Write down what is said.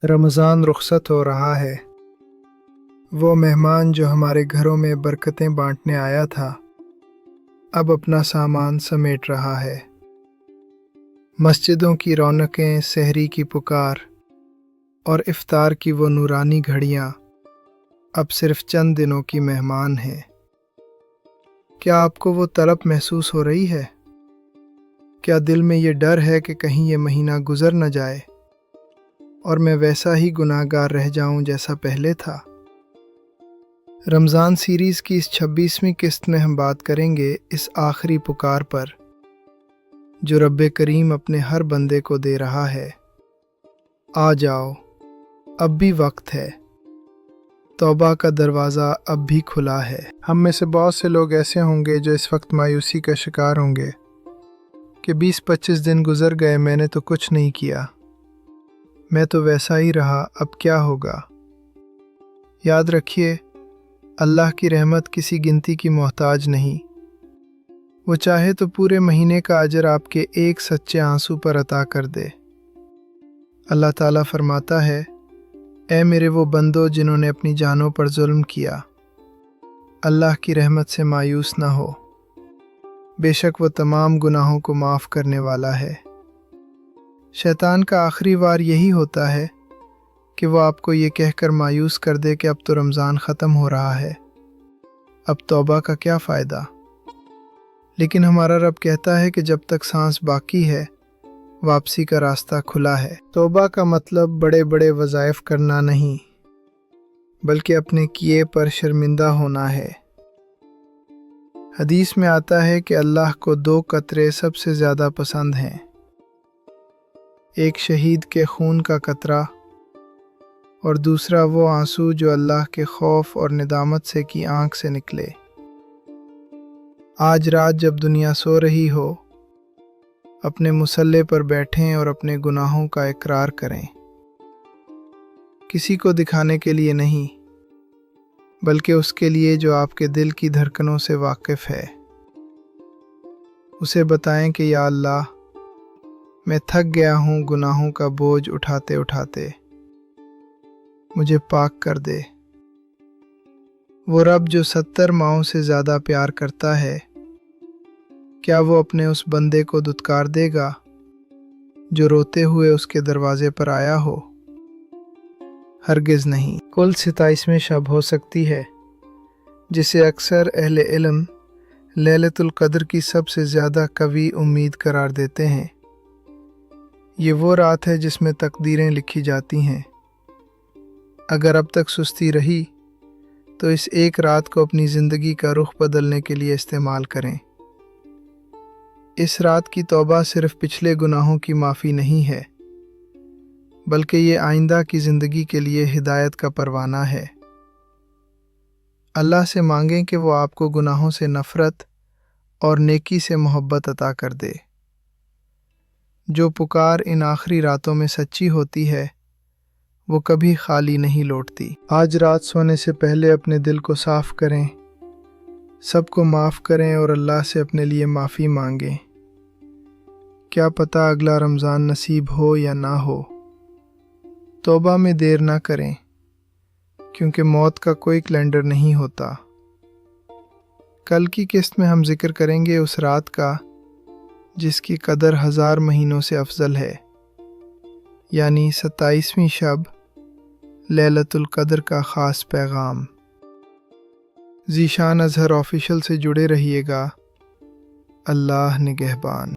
رمضان رخصت ہو رہا ہے۔ وہ مہمان جو ہمارے گھروں میں برکتیں بانٹنے آیا تھا اب اپنا سامان سمیٹ رہا ہے۔ مسجدوں کی رونقیں، سحری کی پکار اور افطار کی وہ نورانی گھڑیاں اب صرف چند دنوں کی مہمان ہیں۔ کیا آپ کو وہ طلب محسوس ہو رہی ہے؟ کیا دل میں یہ ڈر ہے کہ کہیں یہ مہینہ گزر نہ جائے اور میں ویسا ہی گناہ گار رہ جاؤں جیسا پہلے تھا؟ رمضان سیریز کی اس 26ویں قسط میں ہم بات کریں گے اس آخری پکار پر جو رب کریم اپنے ہر بندے کو دے رہا ہے۔ آ جاؤ، اب بھی وقت ہے، توبہ کا دروازہ اب بھی کھلا ہے۔ ہم میں سے بہت سے لوگ ایسے ہوں گے جو اس وقت مایوسی کا شکار ہوں گے کہ 20-25 دن گزر گئے، میں نے تو کچھ نہیں کیا، میں تو ویسا ہی رہا، اب کیا ہوگا؟ یاد رکھیے، اللہ کی رحمت کسی گنتی کی محتاج نہیں۔ وہ چاہے تو پورے مہینے کا اجر آپ کے ایک سچے آنسو پر عطا کر دے۔ اللہ تعالیٰ فرماتا ہے، اے میرے وہ بندو جنہوں نے اپنی جانوں پر ظلم کیا، اللہ کی رحمت سے مایوس نہ ہو، بے شک وہ تمام گناہوں کو معاف کرنے والا ہے۔ شیطان کا آخری وار یہی ہوتا ہے کہ وہ آپ کو یہ کہہ کر مایوس کر دے کہ اب تو رمضان ختم ہو رہا ہے، اب توبہ کا کیا فائدہ؟ لیکن ہمارا رب کہتا ہے کہ جب تک سانس باقی ہے واپسی کا راستہ کھلا ہے۔ توبہ کا مطلب بڑے بڑے وظائف کرنا نہیں، بلکہ اپنے کیے پر شرمندہ ہونا ہے۔ حدیث میں آتا ہے کہ اللہ کو 2 قطرے سب سے زیادہ پسند ہیں، ایک شہید کے خون کا قطرہ اور دوسرا وہ آنسو جو اللہ کے خوف اور ندامت سے کی آنکھ سے نکلے۔ آج رات جب دنیا سو رہی ہو، اپنے مصلے پر بیٹھیں اور اپنے گناہوں کا اقرار کریں، کسی کو دکھانے کے لیے نہیں، بلکہ اس کے لیے جو آپ کے دل کی دھڑکنوں سے واقف ہے۔ اسے بتائیں کہ یا اللہ، میں تھک گیا ہوں گناہوں کا بوجھ اٹھاتے اٹھاتے، مجھے پاک کر دے۔ وہ رب جو 70 ماؤں سے زیادہ پیار کرتا ہے، کیا وہ اپنے اس بندے کو دھتکار دے گا جو روتے ہوئے اس کے دروازے پر آیا ہو؟ ہرگز نہیں۔ کل 27ویں شب ہو سکتی ہے جسے اکثر اہل علم لیلۃ القدر کی سب سے زیادہ قوی امید قرار دیتے ہیں۔ یہ وہ رات ہے جس میں تقدیریں لکھی جاتی ہیں۔ اگر اب تک سستی رہی تو اس ایک رات کو اپنی زندگی کا رخ بدلنے کے لیے استعمال کریں۔ اس رات کی توبہ صرف پچھلے گناہوں کی معافی نہیں ہے، بلکہ یہ آئندہ کی زندگی کے لیے ہدایت کا پروانہ ہے۔ اللہ سے مانگیں کہ وہ آپ کو گناہوں سے نفرت اور نیکی سے محبت عطا کر دے۔ جو پکار ان آخری راتوں میں سچی ہوتی ہے وہ کبھی خالی نہیں لوٹتی۔ آج رات سونے سے پہلے اپنے دل کو صاف کریں، سب کو معاف کریں اور اللہ سے اپنے لیے معافی مانگیں۔ کیا پتہ اگلا رمضان نصیب ہو یا نہ ہو۔ توبہ میں دیر نہ کریں، کیونکہ موت کا کوئی کیلنڈر نہیں ہوتا۔ کل کی قسط میں ہم ذکر کریں گے اس رات کا جس کی قدر 1000 مہینوں سے افضل ہے، یعنی 27ویں شب، لیلۃ القدر کا خاص پیغام۔ ذیشان اظہر آفیشل سے جڑے رہیے گا۔ اللہ نگہبان۔